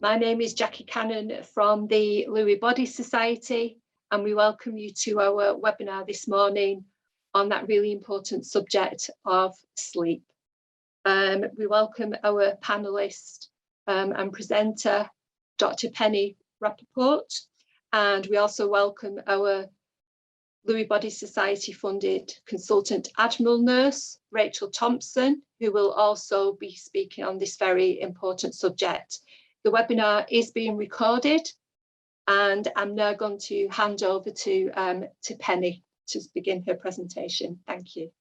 My name is Jacqui Cannon from the Lewy Body Society, and we welcome you to our webinar this morning on that really important subject of sleep. We welcome our panellist and presenter, Dr. Penny Rapaport, and we also welcome our Lewy Body Society funded consultant Admiral Nurse, Rachel Thompson, who will also be speaking on this very important subject. The webinar is being recorded, and I'm now going to hand over to Penny to begin her presentation. Thank you.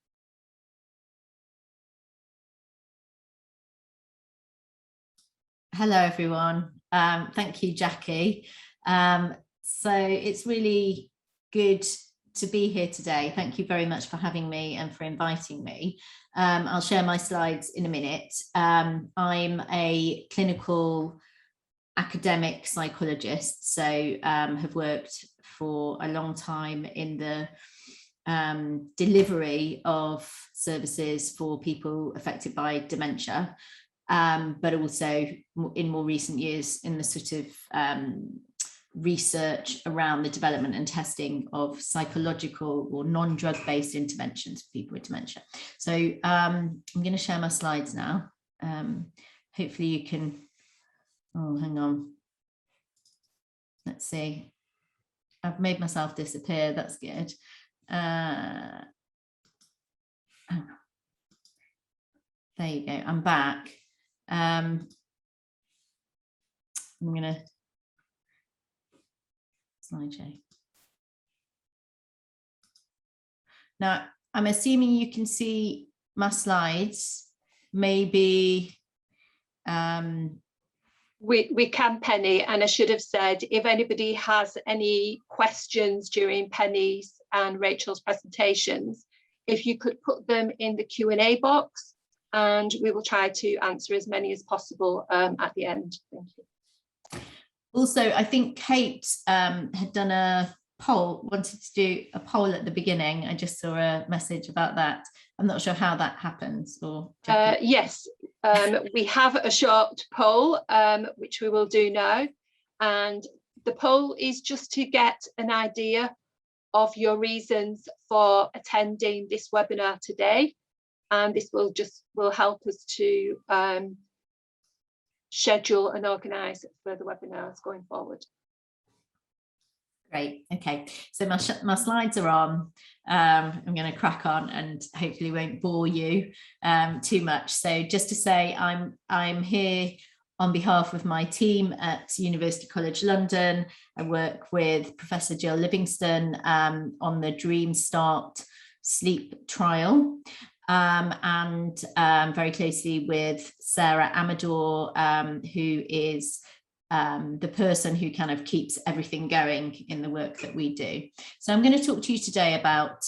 Hello, everyone. Thank you, Jacqui. So it's really good to be here today. Thank you very much for having me and for inviting me. I'll share my slides in a minute. I'm a clinical academic psychologist, so have worked for a long time in the delivery of services for people affected by dementia, but also in more recent years in the sort of research around the development and testing of psychological or non-drug-based interventions for people with dementia. So I'm going to share my slides now. Hopefully you can, oh, hang on. Let's see. I've made myself disappear. That's good. There you go. I'm back. I'm going to slideshow. Now, I'm assuming you can see my slides. Maybe we can, Penny, and I should have said, if anybody has any questions during Penny's and Rachel's presentations, if you could put them in the Q&A box, and we will try to answer as many as possible at the end. Thank you. Also, I think Kate had done a poll, wanted to do a poll at the beginning. I just saw a message about that. I'm not sure how that happens. Or yes, we have a short poll, which we will do now. And the poll is just to get an idea of your reasons for attending this webinar today. And this will help us to schedule and organise further webinars going forward. Great. Okay, so my slides are on. I'm going to crack on and hopefully won't bore you too much. So just to say, I'm here on behalf of my team at University College London. I work with Professor Jill Livingston on the Dream Start sleep trial. And very closely with Sarah Amador, who is the person who kind of keeps everything going in the work that we do. So I'm going to talk to you today about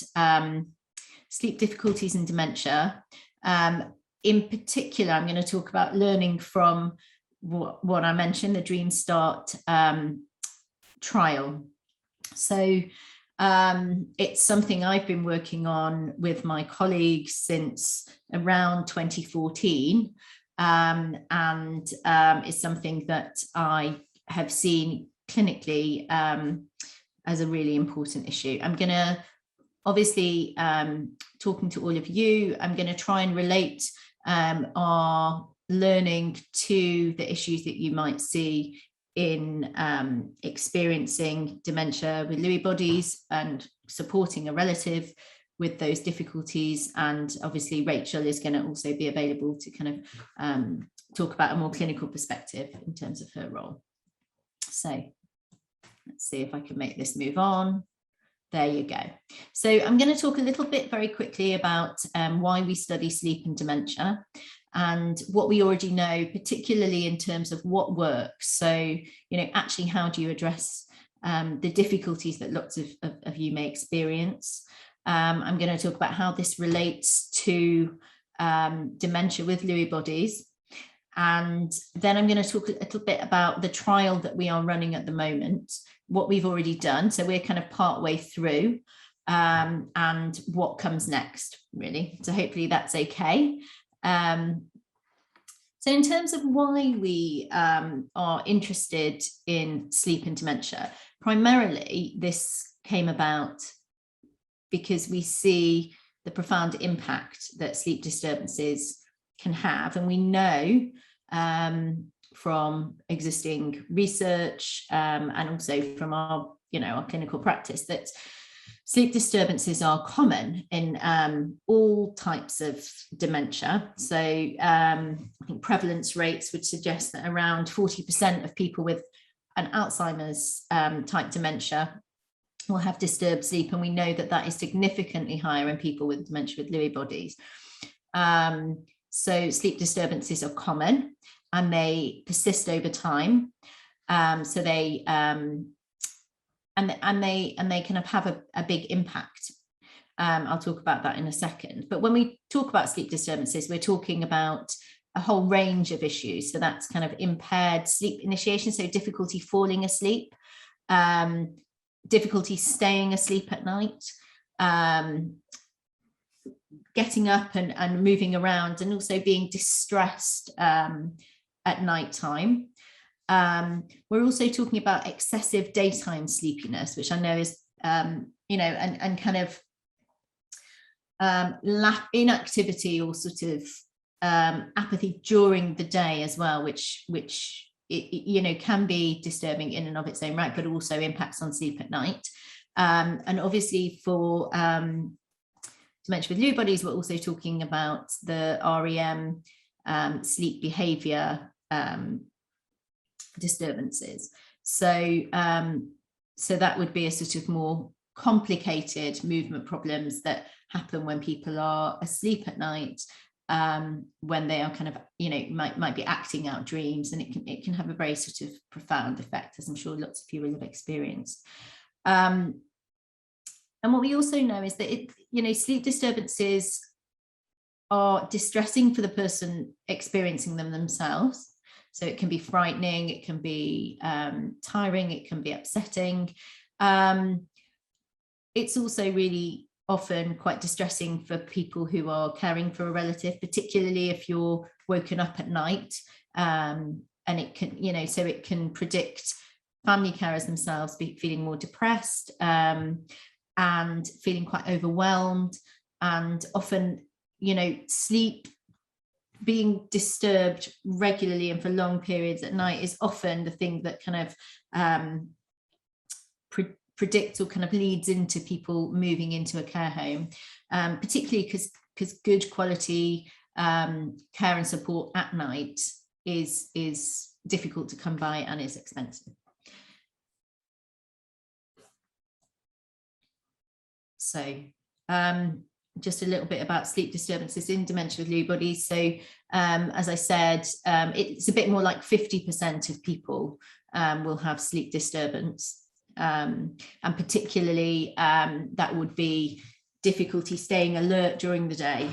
sleep difficulties and dementia. In particular, I'm going to talk about learning from what I mentioned, the Dream Start trial. So it's something I've been working on with my colleagues since around 2014, and it's something that I have seen clinically as a really important issue. I'm going to, obviously, talking to all of you, I'm going to try and relate our learning to the issues that you might see in experiencing dementia with Lewy bodies and supporting a relative with those difficulties. And obviously Rachel is going to also be available to kind of talk about a more clinical perspective in terms of her role. So let's see if I can make this move on. There you go. So I'm going to talk a little bit very quickly about why we study sleep and dementia, and what we already know, particularly in terms of what works. So, actually, how do you address the difficulties that lots of you may experience? I'm going to talk about how this relates to dementia with Lewy bodies. And then I'm going to talk a little bit about the trial that we are running at the moment, what we've already done. So we're kind of part way through, and what comes next, really. So hopefully that's okay. So So in terms of why we are interested in sleep and dementia, primarily this came about because we see the profound impact that sleep disturbances can have. And we know from existing research and also from our, our clinical practice that sleep disturbances are common in all types of dementia. So I think prevalence rates would suggest that around 40% of people with an Alzheimer's type dementia will have disturbed sleep, and we know that that is significantly higher in people with dementia with Lewy bodies. So sleep disturbances are common and they persist over time. So they and they kind of have a big impact. I'll talk about that in a second. But when we talk about sleep disturbances, we're talking about a whole range of issues. So that's kind of impaired sleep initiation, so difficulty falling asleep, difficulty staying asleep at night, getting up and moving around, and also being distressed at night time. We're also talking about excessive daytime sleepiness, which I know is, and kind of inactivity or sort of apathy during the day as well, which can be disturbing in and of its own right, but also impacts on sleep at night. And obviously for dementia with Lewy bodies, we're also talking about the REM sleep behavior disturbances. So that would be a sort of more complicated movement problems that happen when people are asleep at night, when they are kind of, might be acting out dreams, and it can have a very sort of profound effect, as I'm sure lots of you will have experienced. And what we also know is that sleep disturbances are distressing for the person experiencing them themselves. So it can be frightening, it can be tiring, it can be upsetting. It's also really often quite distressing for people who are caring for a relative, particularly if you're woken up at night. And it can, so it can predict family carers themselves feeling more depressed and feeling quite overwhelmed, and often, sleep being disturbed regularly and for long periods at night is often the thing that kind of predicts or kind of leads into people moving into a care home, particularly because good quality care and support at night is difficult to come by and is expensive. So just a little bit about sleep disturbances in dementia with Lewy bodies. So as I said, it's a bit more like 50% of people will have sleep disturbance. And particularly that would be difficulty staying alert during the day,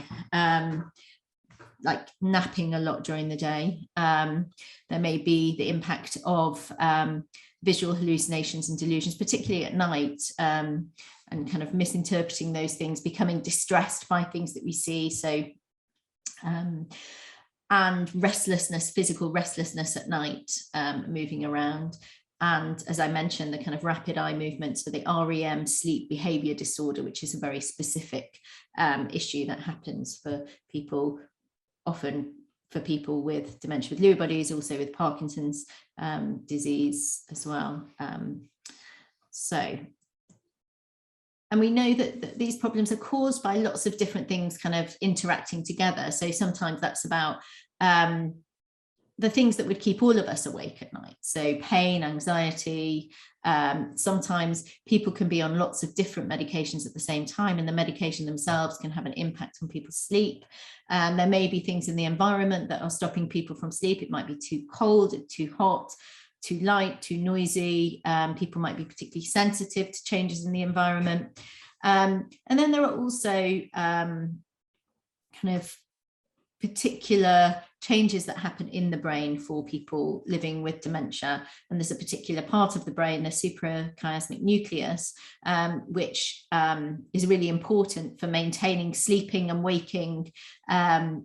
like napping a lot during the day. There may be the impact of visual hallucinations and delusions, particularly at night, and kind of misinterpreting those things, becoming distressed by things that we see. So, and restlessness, physical restlessness at night, moving around. And as I mentioned, the kind of rapid eye movements for the REM sleep behavior disorder, which is a very specific issue that happens for people, often for people with dementia with Lewy bodies, also with Parkinson's disease as well. And we know that these problems are caused by lots of different things kind of interacting together. So sometimes that's about the things that would keep all of us awake at night. So pain, anxiety, sometimes people can be on lots of different medications at the same time, and the medication themselves can have an impact on people's sleep. And there may be things in the environment that are stopping people from sleep. It might be too cold, too hot, too light, too noisy. People might be particularly sensitive to changes in the environment. And then there are also kind of particular changes that happen in the brain for people living with dementia. And there's a particular part of the brain, the suprachiasmatic nucleus, which is really important for maintaining sleeping and waking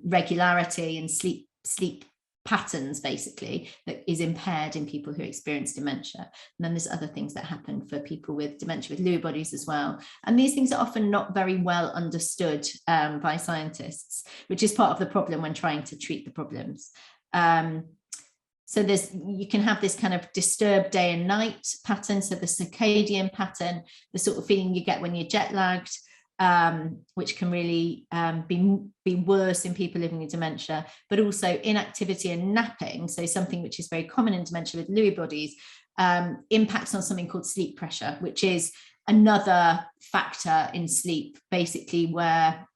regularity and sleep patterns basically that is impaired in people who experience dementia. And then there's other things that happen for people with dementia with Lewy bodies as well. And these things are often not very well understood by scientists, which is part of the problem when trying to treat the problems. So you can have this kind of disturbed day and night pattern. So the circadian pattern, the sort of feeling you get when you're jet lagged, which can really be worse in people living with dementia, but also inactivity and napping. So something which is very common in dementia with Lewy bodies, impacts on something called sleep pressure, which is another factor in sleep, basically, where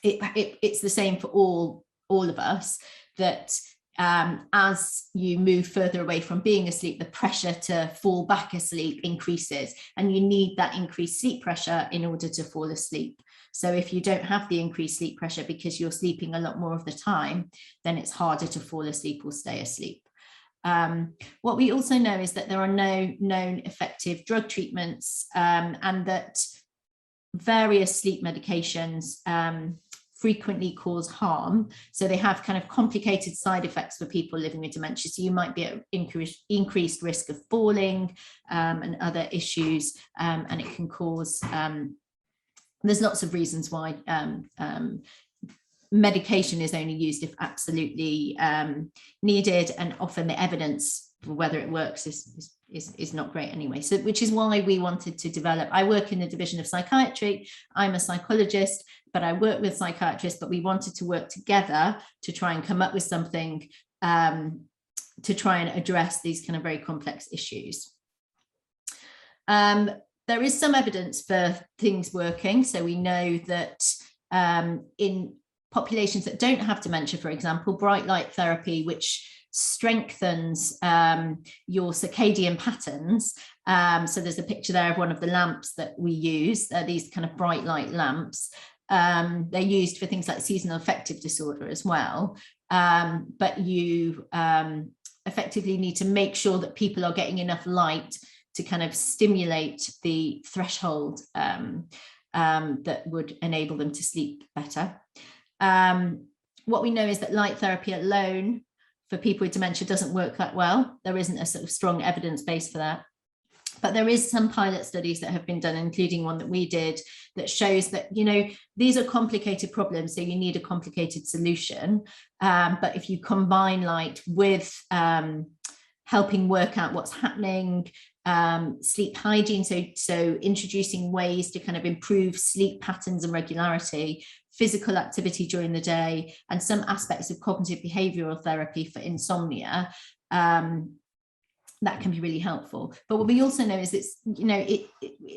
it's the same for all of us, that as you move further away from being asleep, the pressure to fall back asleep increases, and you need that increased sleep pressure in order to fall asleep. So if you don't have the increased sleep pressure because you're sleeping a lot more of the time, then it's harder to fall asleep or stay asleep. What we also know is that there are no known effective drug treatments, and that various sleep medications frequently cause harm. So they have kind of complicated side effects for people living with dementia. So you might be at increased risk of falling and other issues, and it can cause, there's lots of reasons why medication is only used if absolutely needed, and often the evidence for whether it works is not great anyway. So which is why we wanted to develop, I work in the division of psychiatry, I'm a psychologist, but I work with psychiatrists, but we wanted to work together to try and come up with something to try and address these kind of very complex issues. There is some evidence for things working. So we know that in populations that don't have dementia, for example, bright light therapy, which strengthens your circadian patterns. So there's a picture there of one of the lamps that we use, these kind of bright light lamps. They're used for things like seasonal affective disorder as well. But you effectively need to make sure that people are getting enough light to kind of stimulate the threshold that would enable them to sleep better. What we know is that light therapy alone for people with dementia doesn't work that well. There isn't a sort of strong evidence base for that. But there is some pilot studies that have been done, including one that we did, that shows that, you know, these are complicated problems, so you need a complicated solution. But if you combine light with helping work out what's happening, sleep hygiene, so introducing ways to kind of improve sleep patterns and regularity, physical activity during the day, and some aspects of cognitive behavioral therapy for insomnia, that can be really helpful. But what we also know is it's, you know, it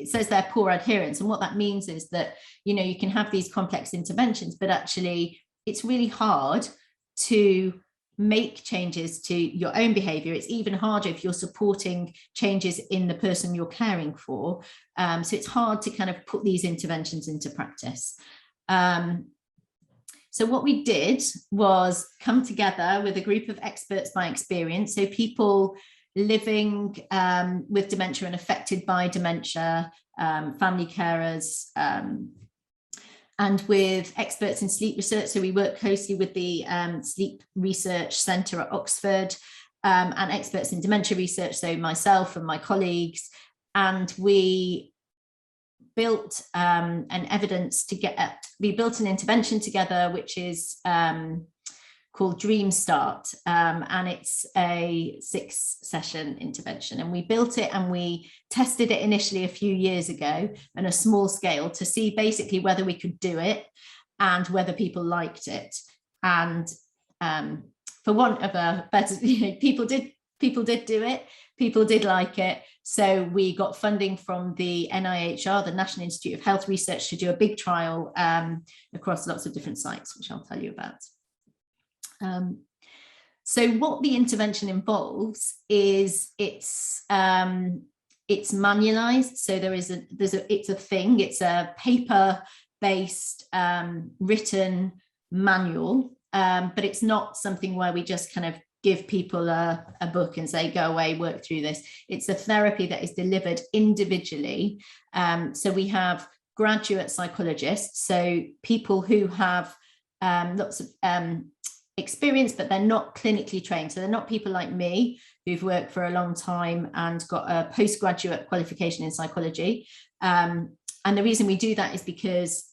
says there poor adherence, and what that means is that, you know, you can have these complex interventions, but actually it's really hard to make changes to your own behavior. It's even harder if you're supporting changes in the person you're caring for. So it's hard to kind of put these interventions into practice. So what we did was come together with a group of experts by experience, so people living with dementia and affected by dementia, family carers, and with experts in sleep research. So we work closely with the Sleep Research Centre at Oxford, and experts in dementia research, so myself and my colleagues, and we built an intervention together, which is called Dream Start, and it's a 6-session intervention, and we built it and we tested it initially a few years ago on a small scale to see basically whether we could do it and whether people liked it. And for want of a better, you know, people did do it, people did like it. So we got funding from the NIHR, the National Institute of Health Research, to do a big trial across lots of different sites, which I'll tell you about. So what the intervention involves is it's manualized. So it's a paper-based written manual, but it's not something where we just kind of give people a book and say, go away, work through this. It's a therapy that is delivered individually. So we have graduate psychologists, so people who have lots of experienced, but they're not clinically trained. So they're not people like me who've worked for a long time and got a postgraduate qualification in psychology. And the reason we do that is because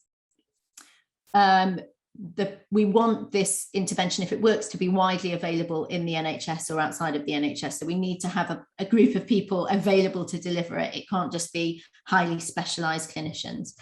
we want this intervention, if it works, to be widely available in the NHS or outside of the NHS. So we need to have a group of people available to deliver it. It can't just be highly specialised clinicians.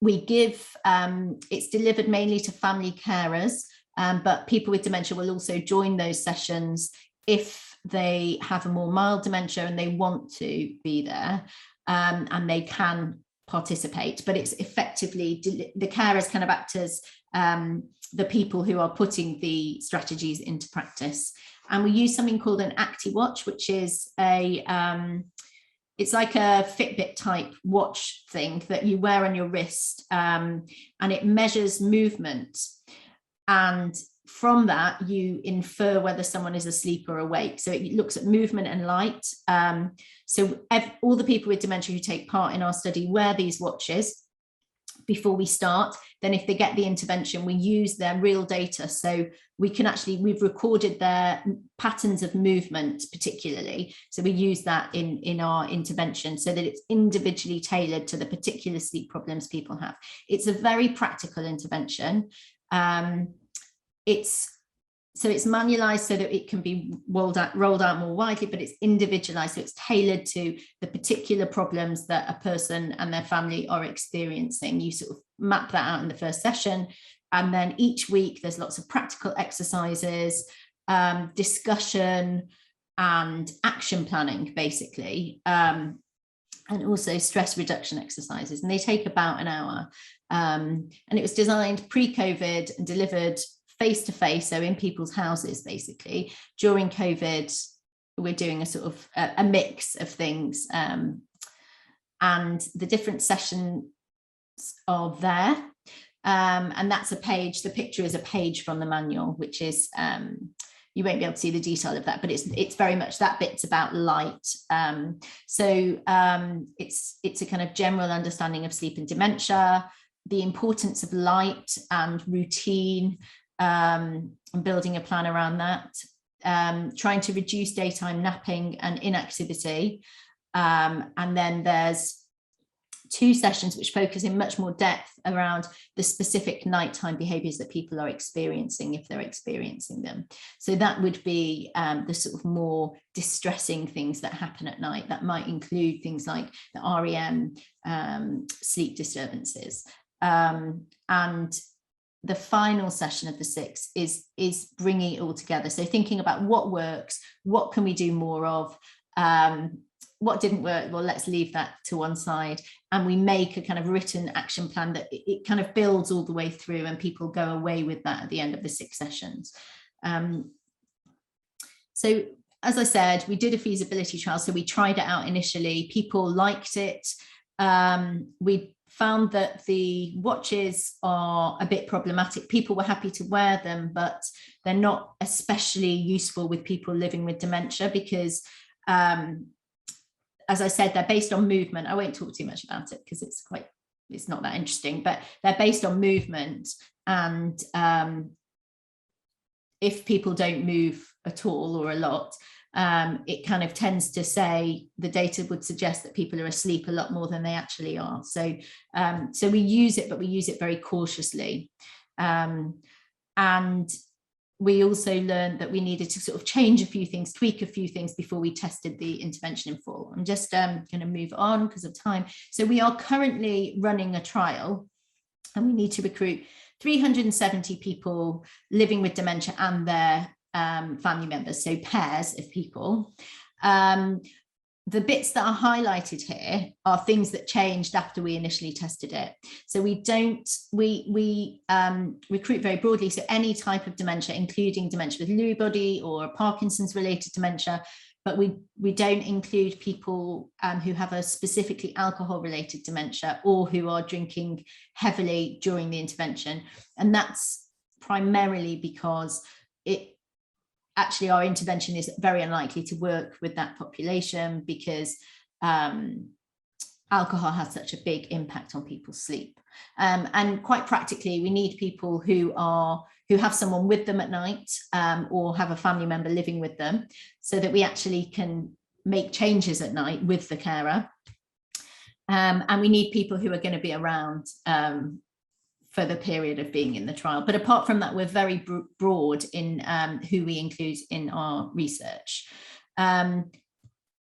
We give, it's delivered mainly to family carers, but people with dementia will also join those sessions if they have a more mild dementia and they want to be there, and they can participate. But it's effectively, the carers kind of act as the people who are putting the strategies into practice. And we use something called an ActiWatch, which is it's like a Fitbit type watch thing that you wear on your wrist, and it measures movement. And from that, you infer whether someone is asleep or awake. So it looks at movement and light. So all the people with dementia who take part in our study wear these watches before we start. Then if they get the intervention, we use their real data. So we can actually, we've recorded their patterns of movement particularly. So we use that in our intervention so that it's individually tailored to the particular sleep problems people have. It's a very practical intervention. It's manualized so that it can be rolled out more widely, but it's individualized. So it's tailored to the particular problems that a person and their family are experiencing. You sort of map that out in the first session. And then each week there's lots of practical exercises, discussion and action planning, basically. And also stress reduction exercises. And they take about an hour. And it was designed pre-COVID and delivered face-to-face, so in people's houses, basically. During COVID, we're doing a sort of a mix of things, and the different sessions are there, and that's a page. The picture is a page from the manual, which is you won't be able to see the detail of that, but it's very much that bit's about light. So it's a kind of general understanding of sleep and dementia, the importance of light and routine, and building a plan around that, trying to reduce daytime napping and inactivity. And then there's 2 sessions which focus in much more depth around the specific nighttime behaviours that people are experiencing, if they're experiencing them. So that would be the sort of more distressing things that happen at night. That might include things like the REM, sleep disturbances. And the final session of the 6 is bringing it all together. So thinking about what works, what can we do more of, what didn't work, well, let's leave that to one side. And we make a kind of written action plan that it kind of builds all the way through, and people go away with that at the end of the 6 sessions. So as I said, we did a feasibility trial. So we tried it out initially. People liked it. We found that the watches are a bit problematic. People were happy to wear them, but they're not especially useful with people living with dementia because, as I said, they're based on movement. I won't talk too much about it because it's not that interesting, but they're based on movement. And if people don't move at all or a lot, it kind of tends to say, the data would suggest that people are asleep a lot more than they actually are. So we use it, but we use it very cautiously. And we also learned that we needed to sort of change a few things, tweak a few things before we tested the intervention in full. I'm just going to move on because of time. So we are currently running a trial, and we need to recruit 370 people living with dementia and their family members, so pairs of people. The bits that are highlighted here are things that changed after we initially tested it. So we recruit very broadly, so any type of dementia, including dementia with Lewy body or Parkinson's related dementia, but we don't include people who have a specifically alcohol related dementia or who are drinking heavily during the intervention. And that's primarily because actually our intervention is very unlikely to work with that population because alcohol has such a big impact on people's sleep. And quite practically, we need people who have someone with them at night, or have a family member living with them, so that we actually can make changes at night with the carer. And we need people who are going to be around for the period of being in the trial. But apart from that, we're very broad in who we include in our research.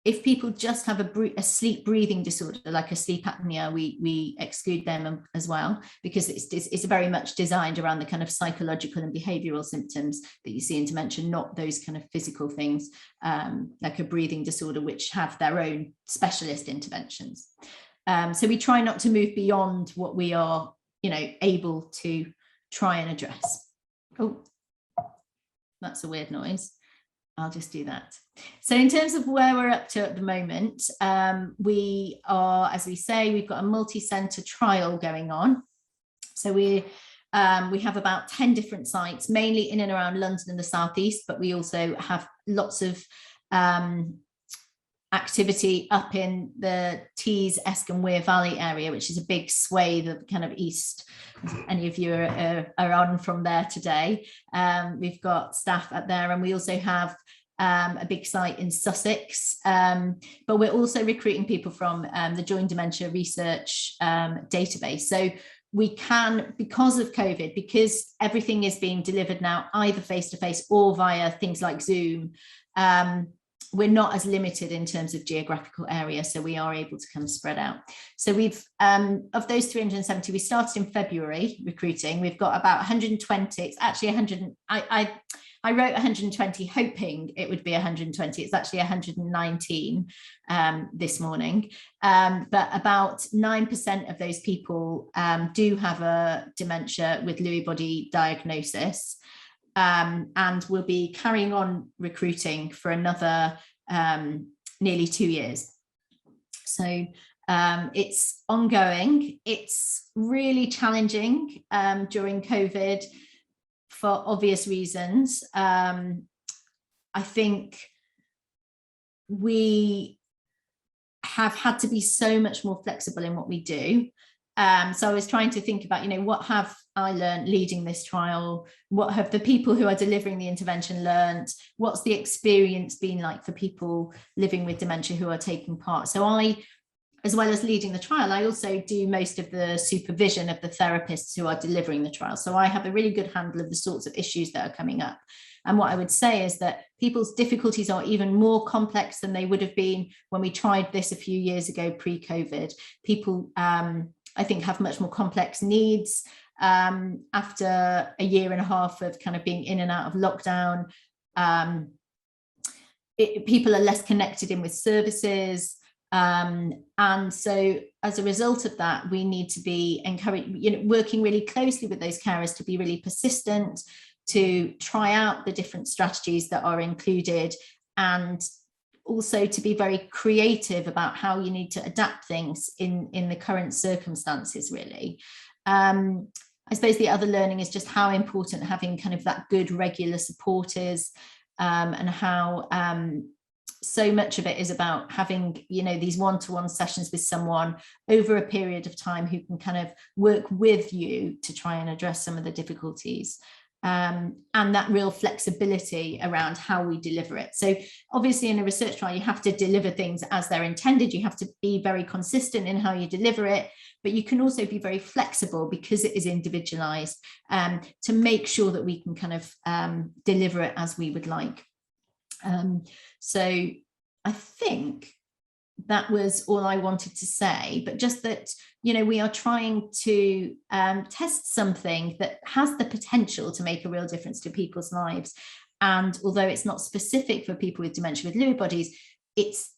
If people just have a sleep breathing disorder, like a sleep apnea, we exclude them as well, because it's very much designed around the kind of psychological and behavioural symptoms that you see in dementia, not those kind of physical things, like a breathing disorder, which have their own specialist interventions. So we try not to move beyond what we are, able to try and address. Oh, that's a weird noise. I'll just do that. So in terms of where we're up to at the moment, we are, as we say, we've got a multi-centre trial going on. So we have about 10 different sites, mainly in and around London and the southeast, but we also have lots of activity up in the Tees, Esk and Wear Valley area, which is a big swathe of kind of east. Any of you are on from there today. We've got staff up there, and we also have a big site in Sussex, but we're also recruiting people from the Joint Dementia Research database. So we can, because of COVID, because everything is being delivered now either face-to-face or via things like Zoom, we're not as limited in terms of geographical area, so we are able to kind of spread out. So we've, of those 370, we started in February recruiting. We've got about 120. It's actually 100. I wrote 120, hoping it would be 120. It's actually 119 this morning. But about 9% of those people do have a dementia with Lewy body diagnosis. And we'll be carrying on recruiting for another nearly 2 years. So it's ongoing. It's really challenging during COVID for obvious reasons. I think we have had to be so much more flexible in what we do. So I was trying to think about, what have I learned leading this trial? What have the people who are delivering the intervention learned? What's the experience been like for people living with dementia who are taking part? So I, as well as leading the trial, I also do most of the supervision of the therapists who are delivering the trial. So I have a really good handle of the sorts of issues that are coming up. And what I would say is that people's difficulties are even more complex than they would have been when we tried this a few years ago, pre-COVID. People, I think, have much more complex needs after a year and a half of kind of being in and out of lockdown. People are less connected in with services. And so as a result of that, we need to be encouraging, working really closely with those carers to be really persistent, to try out the different strategies that are included, and also to be very creative about how you need to adapt things in the current circumstances, really. I suppose the other learning is just how important having kind of that good regular support is, and how so much of it is about having, these one-to-one sessions with someone over a period of time who can kind of work with you to try and address some of the difficulties. And that real flexibility around how we deliver it. So obviously in a research trial, you have to deliver things as they're intended. You have to be very consistent in how you deliver it, but you can also be very flexible because it is individualized, to make sure that we can kind of deliver it as we would like. So I think that was all I wanted to say, but just that, we are trying to test something that has the potential to make a real difference to people's lives. And although it's not specific for people with dementia with Lewy bodies, it's,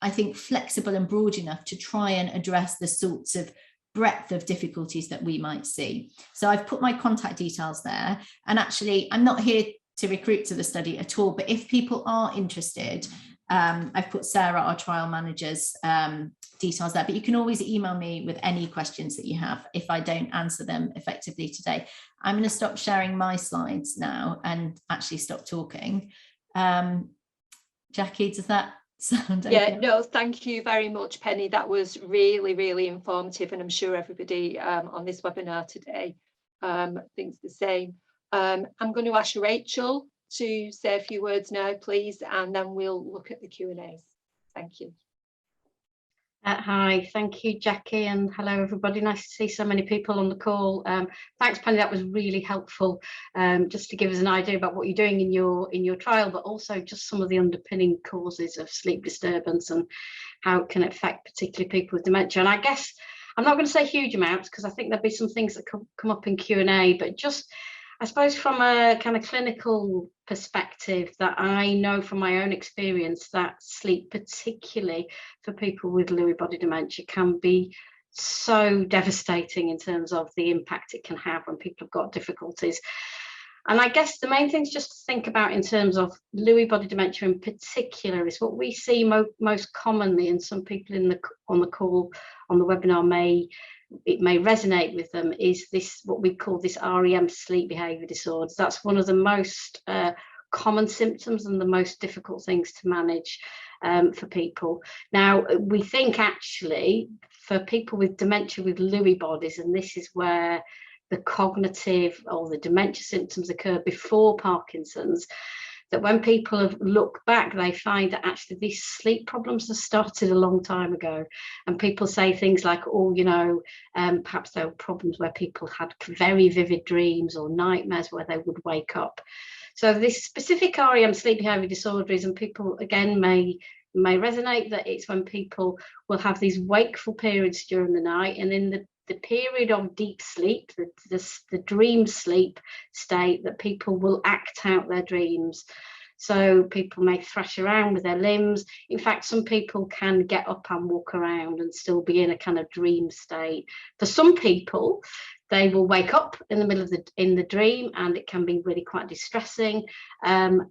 I think, flexible and broad enough to try and address the sorts of breadth of difficulties that we might see. So I've put my contact details there, and actually I'm not here to recruit to the study at all, but if people are interested, I've put Sarah, our trial manager's details there, but you can always email me with any questions that you have if I don't answer them effectively today. I'm going to stop sharing my slides now and actually stop talking. Jacqui, does that sound Yeah, okay? no, thank you very much, Penny. That was really, really informative, and I'm sure everybody on this webinar today thinks the same. I'm going to ask Rachel to say a few words now, please, and then we'll look at the Q&As. Thank you. Hi, thank you, Jacqui, and hello everybody. Nice to see so many people on the call. Thanks, Penny. That was really helpful, just to give us an idea about what you're doing in your trial, but also just some of the underpinning causes of sleep disturbance and how it can affect particularly people with dementia. And I guess I'm not going to say huge amounts because I think there'll be some things that come up in Q&A, but just I suppose from a kind of clinical perspective, that I know from my own experience that sleep, particularly for people with Lewy body dementia, can be so devastating in terms of the impact it can have when people have got difficulties. And I guess the main things just to think about in terms of Lewy body dementia in particular is what we see most commonly, and some people on the call, on the webinar may resonate with them, is this, what we call this REM sleep behaviour disorders. That's one of the most common symptoms and the most difficult things to manage for people. Now, we think actually for people with dementia with Lewy bodies, and this is where the cognitive or the dementia symptoms occur before Parkinson's, that when people have looked back, they find that actually these sleep problems have started a long time ago. And people say things like, oh, you know, perhaps there were problems where people had very vivid dreams or nightmares where they would wake up. So this specific REM sleep behaviour disorders, and people again may resonate, that it's when people will have these wakeful periods during the night, and in the period of deep sleep, the dream sleep state, that people will act out their dreams. So people may thrash around with their limbs. In fact, some people can get up and walk around and still be in a kind of dream state. For some people, they will wake up in the middle of the dream, and it can be really quite distressing. And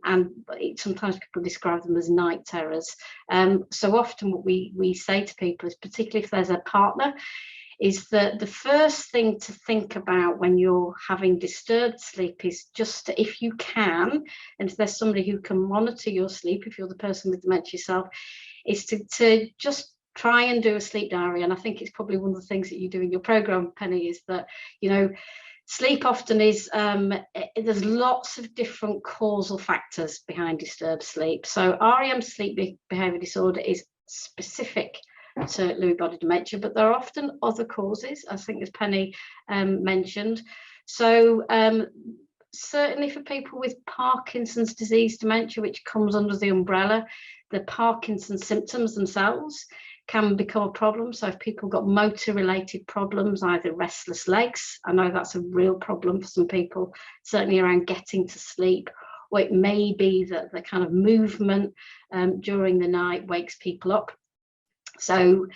sometimes people describe them as night terrors. So often what we say to people is, particularly if there's a partner, is that the first thing to think about when you're having disturbed sleep is just, if you can, and if there's somebody who can monitor your sleep, if you're the person with dementia yourself, is to just try and do a sleep diary. And I think it's probably one of the things that you do in your program, Penny, is that, you know, sleep often is, there's lots of different causal factors behind disturbed sleep. So REM sleep behaviour disorder is specific to Lewy body dementia, but there are often other causes, I think, as Penny mentioned. So certainly for people with Parkinson's disease dementia, which comes under the umbrella, the Parkinson's symptoms themselves can become a problem. So if people got motor related problems, either restless legs, I know that's a real problem for some people, certainly around getting to sleep, or it may be that the kind of movement during the night wakes people up. So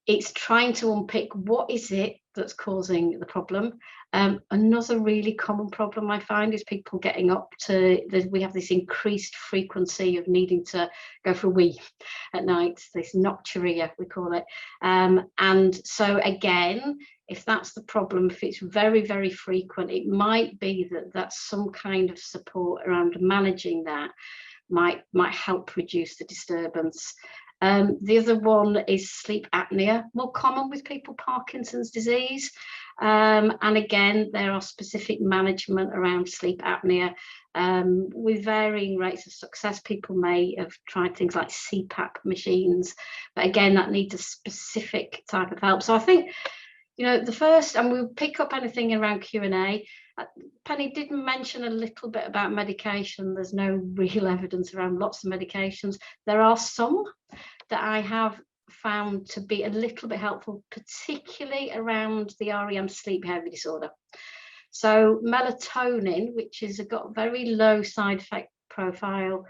it's trying to unpick what is it that's causing the problem. Another really common problem I find is people getting up to, we have this increased frequency of needing to go for a wee at night, this nocturia we call it. And so again, if that's the problem, if it's very, very frequent, it might be that that's some kind of support around managing that might help reduce the disturbance. The other one is sleep apnea, more common with people with Parkinson's disease. And again, there are specific management around sleep apnea with varying rates of success. People may have tried things like CPAP machines, but again, that needs a specific type of help. So I think, you know, the first, and we'll pick up anything around Q&A. Penny did mention a little bit about medication. There's no real evidence around lots of medications. There are some that I have found to be a little bit helpful, particularly around the REM sleep behaviour disorder. So melatonin, which has got a very low side effect profile,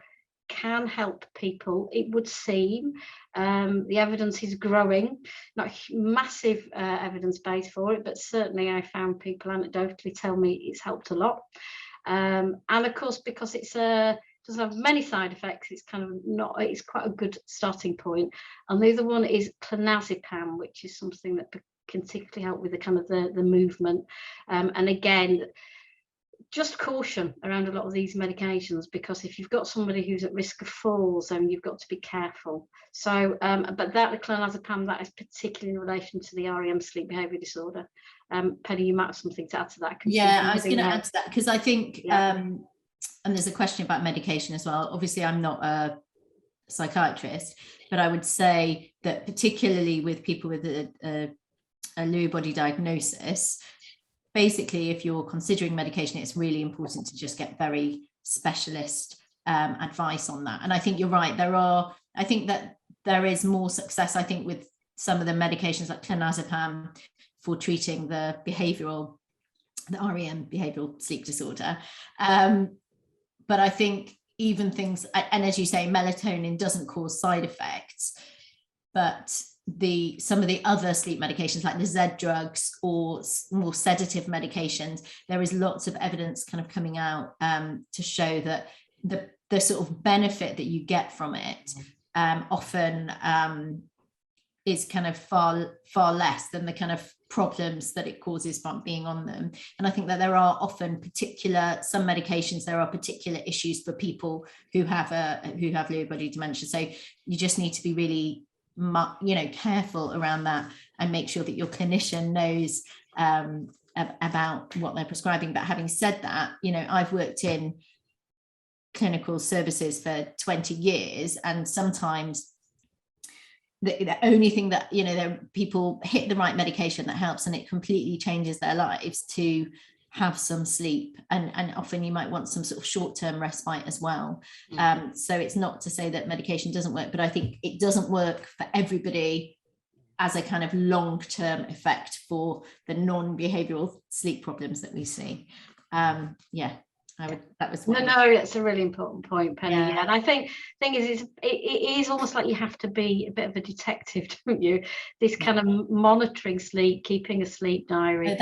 can help people, it would seem. The evidence is growing, not massive evidence base for it, but certainly I found people anecdotally tell me it's helped a lot. And of course, because it's doesn't have many side effects, it's kind of not, it's quite a good starting point. And the other one is clonazepam, which is something that can particularly help with the kind of the movement. And again, just caution around a lot of these medications, because if you've got somebody who's at risk of falls, then you've got to be careful. So, but that the clonazepam, that is particularly in relation to the REM sleep behaviour disorder. Penny, you might have something to add to that. Yeah, I was going to add to that, because I think, and there's a question about medication as well. Obviously, I'm not a psychiatrist, but I would say that particularly with people with a Lewy body diagnosis, basically, if you're considering medication, it's really important to just get very specialist advice on that. And I think you're right. I think that there is more success, I think, with some of the medications like clonazepam for treating the REM behavioral sleep disorder. But I think even things, and as you say, melatonin doesn't cause side effects, but some of the other sleep medications like the Z drugs or more sedative medications, there is lots of evidence kind of coming out to show that the sort of benefit that you get from it often is kind of far less than the kind of problems that it causes from being on them. And I think that there are often some medications, there are particular issues for people who have Lewy body dementia. So you just need to be really careful around that and make sure that your clinician knows about what they're prescribing. But having said that, I've worked in clinical services for 20 years, and sometimes the only thing that people hit the right medication that helps, and it completely changes their lives to have some sleep, and often you might want some sort of short-term respite as well. So it's not to say that medication doesn't work, but I think it doesn't work for everybody as a kind of long-term effect for the non-behavioral sleep problems that we see. That's a really important point, Penny. Yeah. And I think thing is, it is almost like you have to be a bit of a detective, don't you? This kind of monitoring sleep, keeping a sleep diary.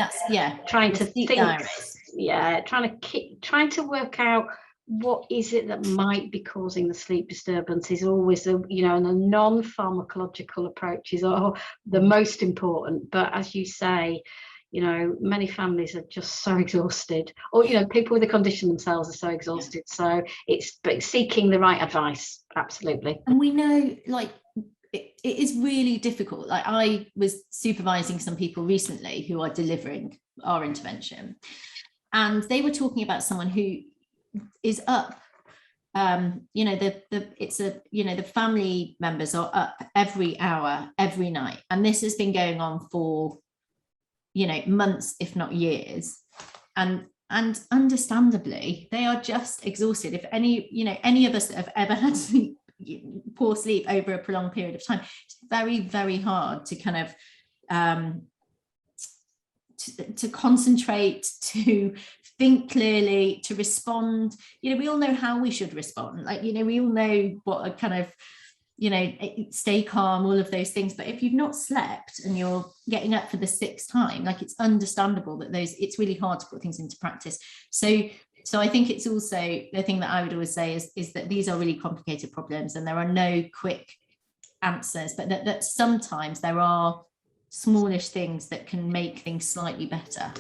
Trying to think. Diaries. Yeah, trying to work out what is it that might be causing the sleep disturbance is always and the non-pharmacological approaches are the most important. But as you say, many families are just so exhausted, or people with the condition themselves are so exhausted. So it's seeking the right advice. Absolutely. And we know, it is really difficult. Like, I was supervising some people recently who are delivering our intervention, and they were talking about someone who is up. The family members are up every hour, every night, and this has been going on for months, if not years, and understandably they are just exhausted. If any of us that have ever had poor sleep over a prolonged period of time, it's very, very hard to kind of to concentrate, to think clearly, to respond. We all know how we should respond, we all know what a kind of stay calm, all of those things. But if you've not slept and you're getting up for the sixth time, it's understandable that it's really hard to put things into practice. So I think it's also the thing that I would always say is that these are really complicated problems, and there are no quick answers, but that sometimes there are smallish things that can make things slightly better.